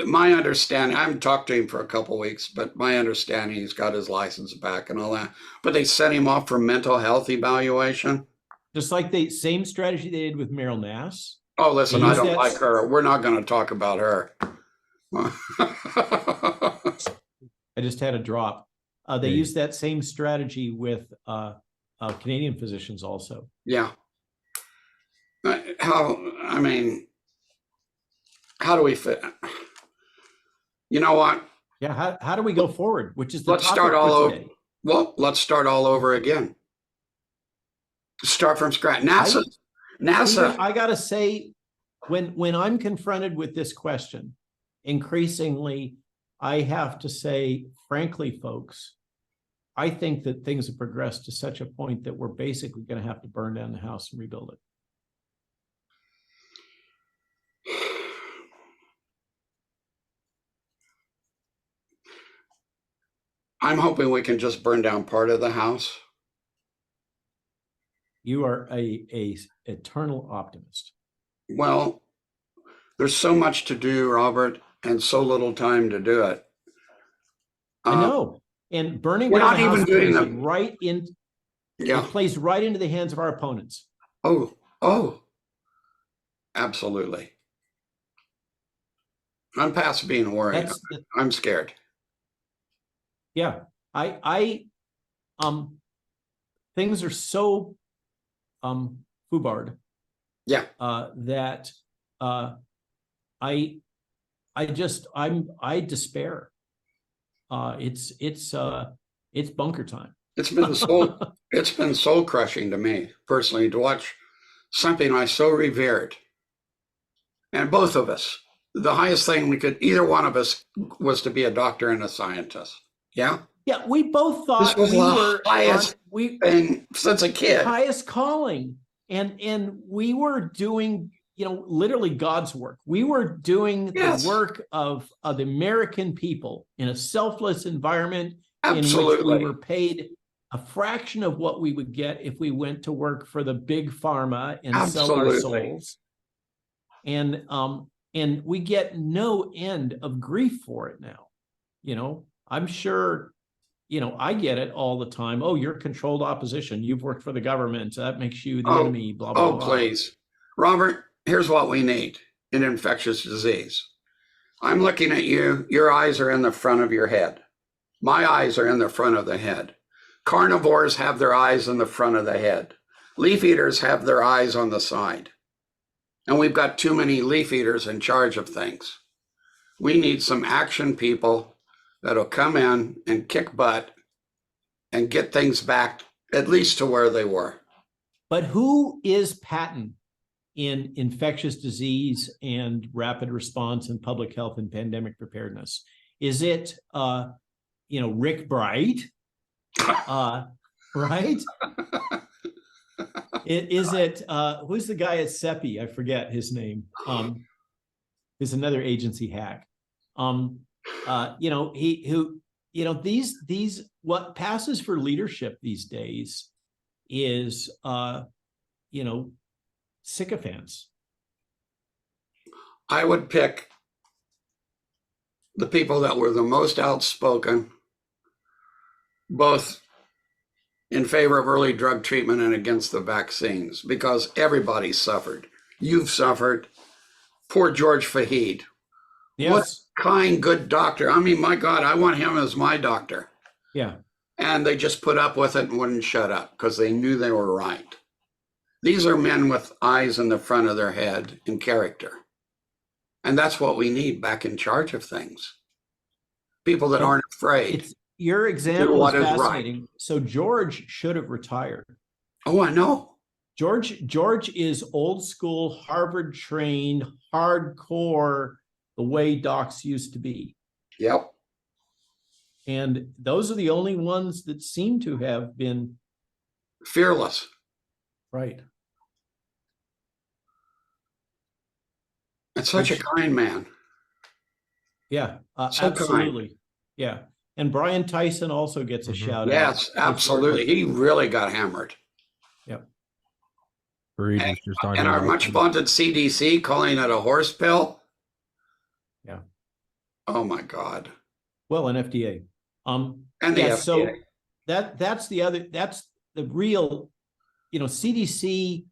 My understanding, I haven't talked to him for a couple of weeks, but my understanding, he's got his license back and all that. But they sent him off for mental health evaluation. Just like the same strategy they did with Meryl Nass. Oh, listen, I don't like her. We're not going to talk about her. I just had a drop. They used that same strategy with Canadian physicians also. Yeah. How do we fit? You know what? Yeah. How do we go forward? Which is the let's start all over. Well, let's start all over again. Start from scratch. NASA. I gotta say, when I'm confronted with this question, increasingly, I have to say, frankly, folks, I think that things have progressed to such a point that we're basically going to have to burn down the house and rebuild it. I'm hoping we can just burn down part of the house. You are a eternal optimist. Well, there's so much to do, Robert, and so little time to do it. I know. And burning we're down not the house even doing plays them. right in. Yeah. It plays right into the hands of our opponents. Oh, absolutely. I'm past being worried. I'm scared. Yeah. Things are so foobarred. Yeah. That I despair. It's bunker time. It's been soul crushing to me personally to watch something I so revered. And both of us, the highest thing either one of us was to be a doctor and a scientist. Yeah. Yeah, we both thought this was we were highest thing since a kid. Highest calling, and we were doing, literally God's work. We were doing the work of the American people in a selfless environment. Absolutely. In which we were paid a fraction of what we would get if we went to work for the big pharma and sell our souls. And we get no end of grief for it now. I'm sure, I get it all the time. Oh, you're controlled opposition. You've worked for the government. So that makes you the enemy, blah, blah, blah. Please. Robert, here's what we need in infectious disease. I'm looking at you. Your eyes are in the front of your head. My eyes are in the front of the head. Carnivores have their eyes in the front of the head. Leaf eaters have their eyes on the side. And we've got too many leaf eaters in charge of things. We need some action people that'll come in and kick butt and get things back at least to where they were. But who is patent in infectious disease and rapid response and public health and pandemic preparedness? Is it, Rick Bright? Right? Is it who's the guy at CEPI? I forget his name. Is another agency hack. These what passes for leadership these days is sycophants. I would pick the people that were the most outspoken, both in favor of early drug treatment and against the vaccines, because everybody suffered. You've suffered. Poor George Fahid. Yes. What kind, good doctor. I mean, my God, I want him as my doctor. Yeah. And they just put up with it and wouldn't shut up because they knew they were right. These are men with eyes in the front of their head and character. And that's what we need back in charge of things. People that aren't afraid. Your example is fascinating. Right. So George should have retired. Oh, I know. George is old school, Harvard trained, hardcore, the way docs used to be. Yep. And those are the only ones that seem to have been fearless. Right. And such a kind man. Yeah, so absolutely. Kind. Yeah. And Brian Tyson also gets a shout out. Yes, absolutely. He really got hammered. Yep. And our much vaunted CDC calling it a horse pill. Yeah. Oh my God. Well, an FDA. And the FDA. So that's the real, CDC,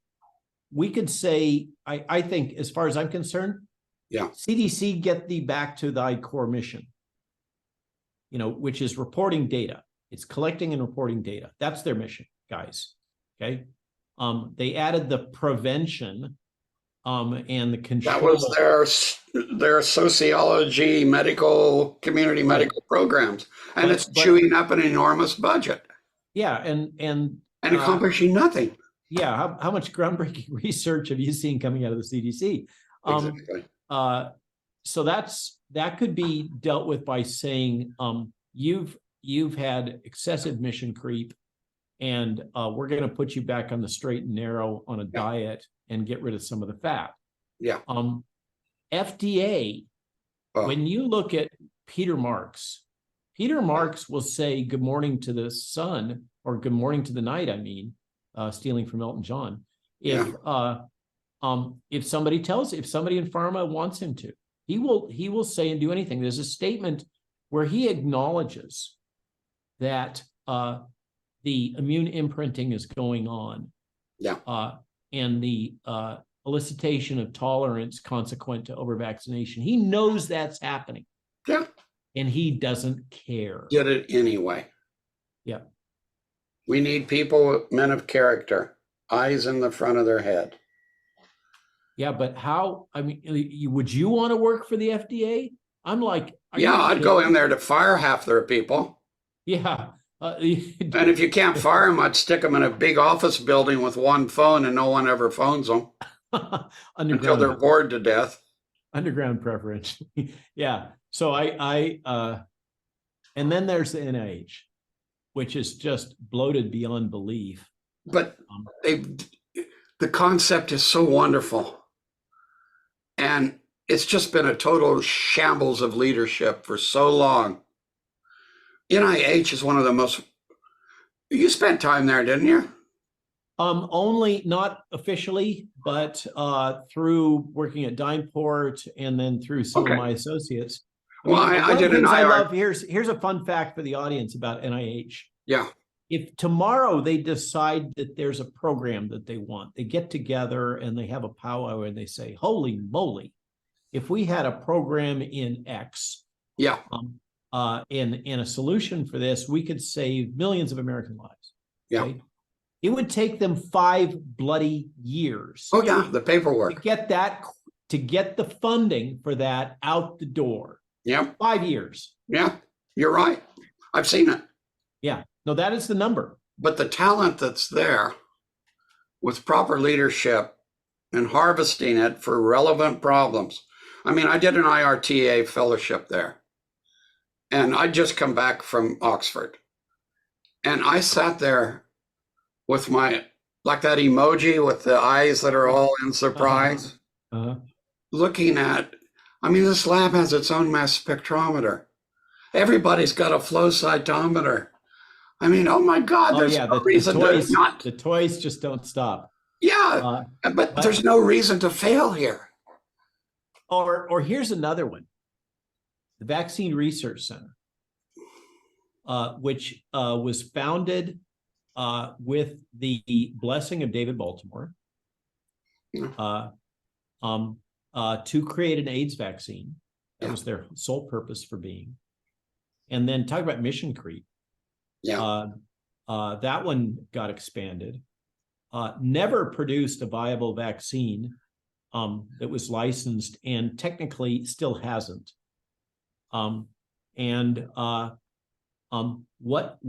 we could say, I think, as far as I'm concerned, yeah, CDC get thee back to thy core mission, which is reporting data. It's collecting and reporting data. That's their mission, guys. Okay. They added the prevention and the control. That was their sociology, community medical programs. And it's chewing up an enormous budget. Yeah. And accomplishing nothing. Yeah. How much groundbreaking research have you seen coming out of the CDC? Exactly. So that could be dealt with by saying, you've had excessive mission creep, and we're going to put you back on the straight and narrow on a diet and get rid of some of the fat. Yeah. FDA, when you look at Peter Marks will say good morning to the sun, or good morning to the night, stealing from Elton John. if somebody in pharma wants him to, he will say and do anything. There's a statement where he acknowledges that the immune imprinting is going on. Yeah. And the elicitation of tolerance consequent to over-vaccination. He knows that's happening. Yeah. And he doesn't care. Did it anyway. Yeah. We need people, men of character, eyes in the front of their head. Yeah, but how, I mean, would you want to work for the FDA? I'm like, yeah, I'd go in there to fire half their people. Yeah. And if you can't fire them, I'd stick them in a big office building with one phone and no one ever phones them until they're bored to death. Underground preference. Yeah. So and then there's the NIH, which is just bloated beyond belief. But the concept is so wonderful. And it's just been a total shambles of leadership for so long. NIH is one of the most, you spent time there, didn't you? Only not officially, but through working at Dyneport and then through some of my associates. I did an IR. Here's a fun fact for the audience about NIH. Yeah. If tomorrow they decide that there's a program that they want, they get together and they have a powwow and they say, holy moly, if we had a program in X, yeah, in a solution for this, we could save millions of American lives. Yeah. Right? It would take them 5 bloody years. Oh yeah, the paperwork. To get the funding for that out the door. Yeah. 5 years. Yeah, you're right. I've seen it. Yeah. No, that is the number. But the talent that's there with proper leadership and harvesting it for relevant problems. I mean, I did an IRTA fellowship there. And I'd just come back from Oxford. And I sat there with my, like that emoji with the eyes that are all in surprise, looking at, I mean, this lab has its own mass spectrometer. Everybody's got a flow cytometer. I mean, oh my God, there's no reason to not. The toys just don't stop. Yeah, but there's no reason to fail here. Or here's another one. The Vaccine Research Center, which was founded with the blessing of David Baltimore to create an AIDS vaccine. That was their sole purpose for being. And then talk about mission creep. Yeah. That one got expanded. Never produced a viable vaccine that was licensed and technically still hasn't. What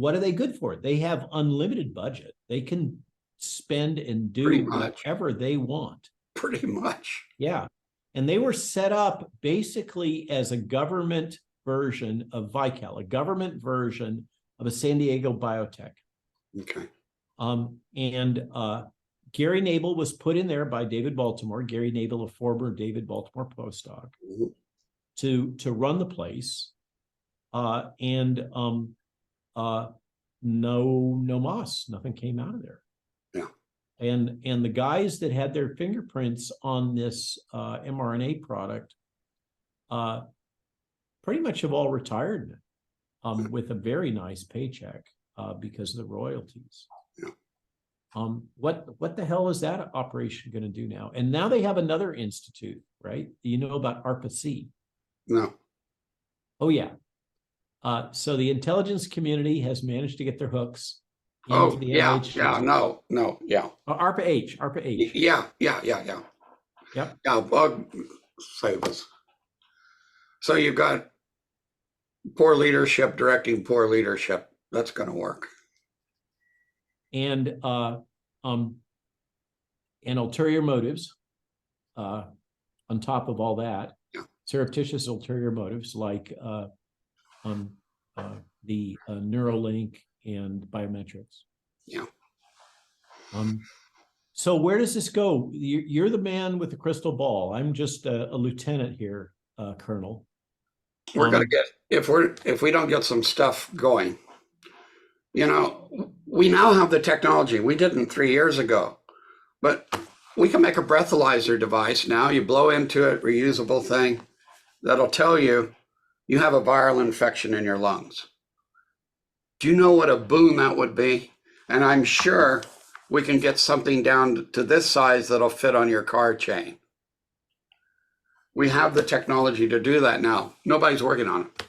are they good for? They have unlimited budget. They can spend and do whatever they want. Pretty much. Yeah. And they were set up basically as a government version of Vical, a government version of a San Diego biotech. Okay. Gary Nabel was put in there by David Baltimore, Gary Nabel, a former David Baltimore postdoc, to run the place. No moss, nothing came out of there. Yeah. And the guys that had their fingerprints on this mRNA product pretty much have all retired with a very nice paycheck because of the royalties. Yeah. What the hell is that operation going to do now? And now they have another institute, right? You know about ARPA-C? No. Oh yeah. So the intelligence community has managed to get their hooks. Oh yeah, yeah, no, yeah. ARPA-H. Yeah. Yep. Yeah, save us. So you've got poor leadership directing poor leadership. That's going to work. And ulterior motives on top of all that, surreptitious ulterior motives like the Neuralink and biometrics. Yeah. So where does this go? You're the man with the crystal ball. I'm just a lieutenant here, Colonel. We're going to get, if we don't get some stuff going, you know, we now have the technology. We didn't 3 years ago, but We can make a breathalyzer device now. You blow into it, reusable thing, that'll tell you you have a viral infection in your lungs. Do you know what a boon that would be? And I'm sure we can get something down to this size that'll fit on your car chain. We have the technology to do that now. Nobody's working on it.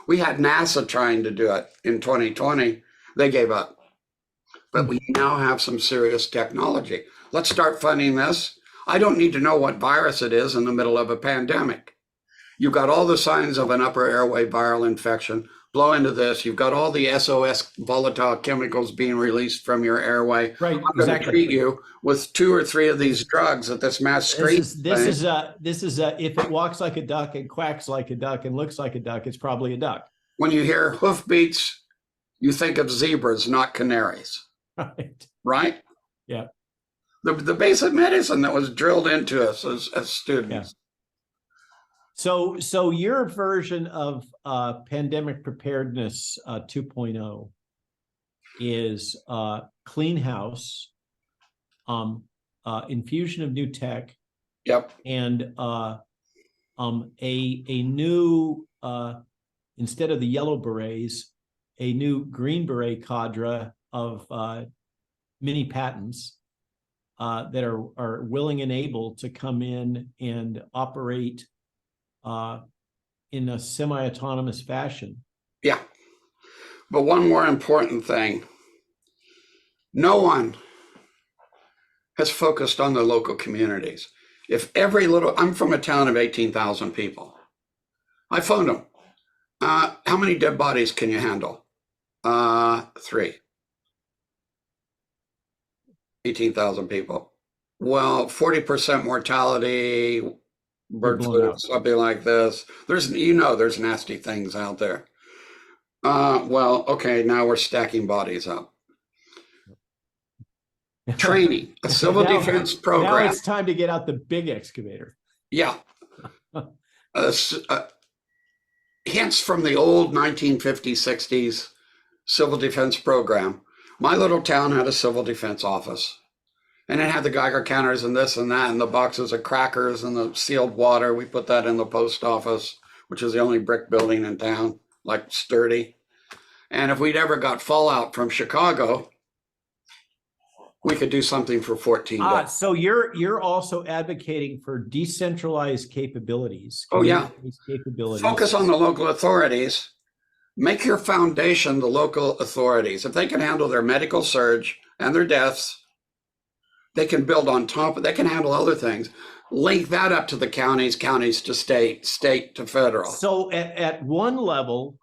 We had NASA trying to do it in 2020. They gave up. But we now have some serious technology. Let's start funding this. I don't need to know what virus it is in the middle of a pandemic. You've got all the signs of an upper airway viral infection. Blow into this. You've got all the SOS volatile chemicals being released from your airway. Right, I'm going to exactly. treat you with 2 or 3 of these drugs at this mass screen. This is if it walks like a duck and quacks like a duck and looks like a duck, it's probably a duck. When you hear hoofbeats, you think of zebras, not canaries. Right. Right? Yeah. The basic medicine that was drilled into us as students. Yeah. So your version of pandemic preparedness 2.0 is clean house, infusion of new tech. Yep. And a new instead of the yellow berets, a new green beret cadre of mini patents that are willing and able to come in and operate in a semi-autonomous fashion. Yeah. But one more important thing. No one has focused on the local communities. If I'm from a town of 18,000 people. I phoned them. How many dead bodies can you handle? 3. 18,000 people. Well, 40% mortality, bird flu, something like this. There's nasty things out there. Well, okay, now we're stacking bodies up. Training, a civil defense program. Now it's time to get out the big excavator. Yeah. Hints from the old 1950s, 60s civil defense program. My little town had a civil defense office, and it had the Geiger counters and this and that, and the boxes of crackers and the sealed water. We put that in the post office, which is the only brick building in town, like sturdy. And if we'd ever got fallout from Chicago, we could do something for 14 days. So you're also advocating for decentralized capabilities. Oh, yeah. Capabilities. Focus on the local authorities. Make your foundation the local authorities. If they can handle their medical surge and their deaths, they can build on top. They can handle other things. Link that up to the counties, counties to state, state to federal. So at one level,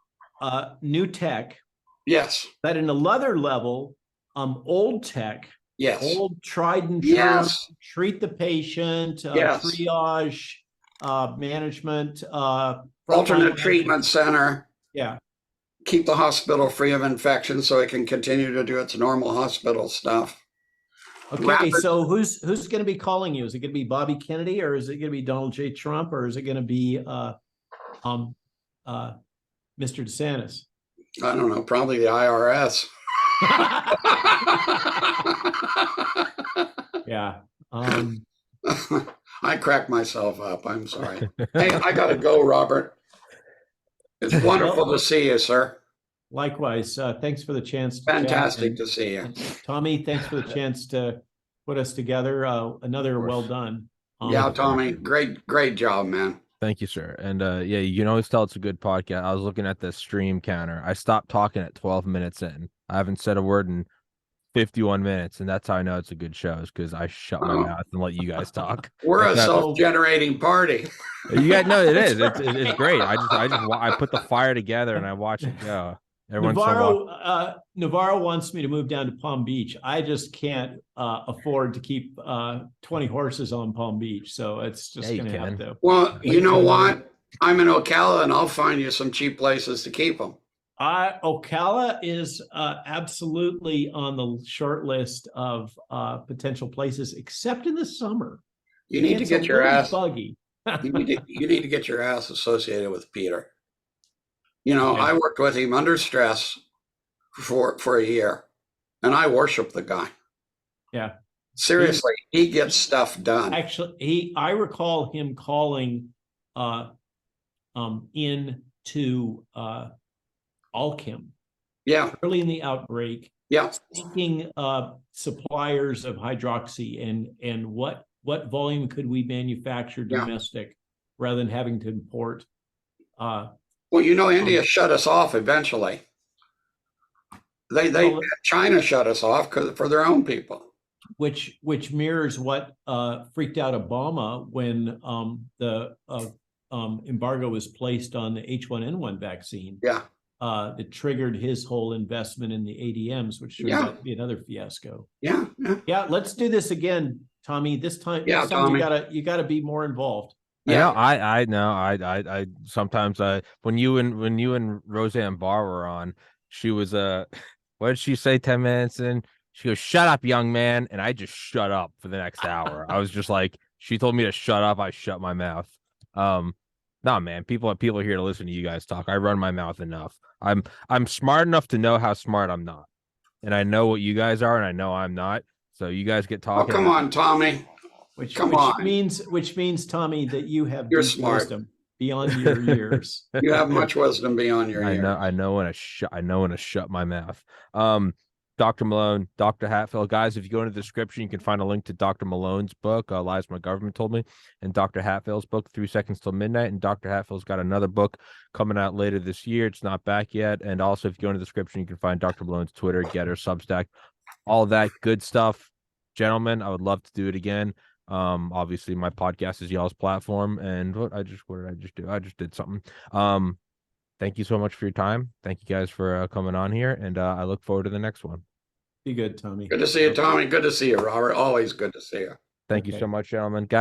new tech. Yes. But in another level, old tech. Yes. Old tried and true. Yes. Treat the patient. Yes. Triage, management. Alternate treatment center. Yeah. Keep the hospital free of infection so it can continue to do its normal hospital stuff. Okay, so who's going to be calling you? Is it going to be Bobby Kennedy, or is it going to be Donald J. Trump, or is it going to be Mr. DeSantis? I don't know, probably the IRS. Yeah. I cracked myself up. I'm sorry. Hey, I got to go, Robert. It's wonderful to see you, sir. Likewise. Thanks for the chance. Fantastic to see you. Tommy, thanks for the chance to put us together. Another well done. Yeah, Tommy, great job, man. Thank you, sir. And yeah, you can always tell it's a good podcast. I was looking at the stream counter. I stopped talking at 12 minutes in. I haven't said a word in 51 minutes, and that's how I know it's a good show, is because I shut my mouth and let you guys talk. We're a self-generating party. You guys know it is. It's great. I put the fire together and I watch it go. Navarro wants me to move down to Palm Beach. I just can't afford to keep 20 horses on Palm Beach, so it's just going to have to. Well, you know what? I'm in Ocala, and I'll find you some cheap places to keep them. Ocala is absolutely on the short list of potential places, except in the summer. You need to get your ass buggy. you need to get your ass associated with Peter. You know, I worked with him under stress for a year, and I worship the guy. Yeah. Seriously, he gets stuff done. Actually, I recall him calling in to Alchem Yeah, early in the outbreak, yeah, seeking suppliers of hydroxy and what volume could we manufacture Yeah. domestic rather than having to import. well, India shut us off eventually. China shut us off for their own people. Which mirrors what freaked out Obama when the embargo was placed on the H1N1 vaccine. Yeah. That triggered his whole investment in the ADMs, which turned out to be another fiasco. Yeah. Yeah, let's do this again, Tommy. This time, next time Tommy. you gotta be more involved. Yeah, I know. I sometimes when you and Roseanne Barr were on, she was what did she say 10 minutes in? She goes, "Shut up, young man," and I just shut up for the next hour. I was just like, she told me to shut up, I shut my mouth. No, man, people are here to listen to you guys talk. I run my mouth enough. I'm smart enough to know how smart I'm not, and I know what you guys are, and I know I'm not. So you guys get talking. Oh, come on, Tommy. Which means, Tommy, that you have You're deep smart. Wisdom beyond your years. You have much wisdom beyond your years. I know when to shut my mouth. Dr. Malone, Dr. Hatfill, guys, if you go into the description, you can find a link to Dr. Malone's book, Lies My Government Told Me, and Dr. Hatfill's book, 3 Seconds Till Midnight. And Dr. Hatfill's got another book coming out later this year. It's not back yet. And also, if you go into the description, you can find Dr. Malone's Twitter, Getter, Substack, all that good stuff. Gentlemen, I would love to do it again. Obviously, my podcast is y'all's platform. And what did I just do? I just did something. Thank you so much for your time. Thank you guys for coming on here, and I look forward to the next one. Be good, Tommy. Good to see you, Tommy. Good to see you, Robert. Always good to see you. Thank you so much, gentlemen. Guys,